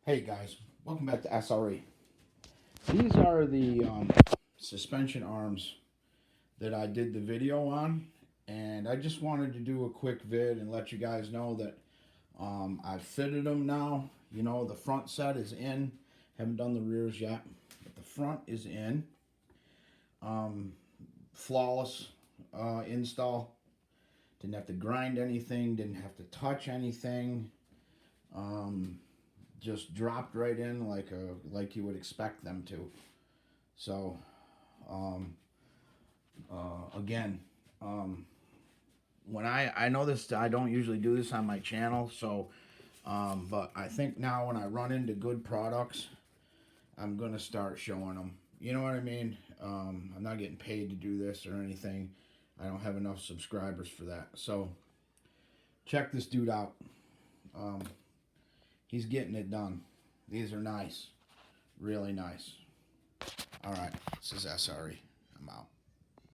Hey guys, welcome back to SRE. These are the suspension arms that I did the video on, and I just wanted to do a quick vid and let you guys know that I've fitted them now. You know, the front set is in. Haven't done the rears yet, but the front is in. Flawless install. Didn't have to grind anything, didn't have to touch anything. Just dropped right in like you would expect them to. So, again, when I know this, I don't usually do this on my channel. So, but I think now when I run into good products, I'm gonna start showing them. You know what I mean? I'm not getting paid to do this or anything. I don't have enough subscribers for that. So, check this dude out. He's getting it done. These are nice. Really nice. All right. This is SRE. I'm out.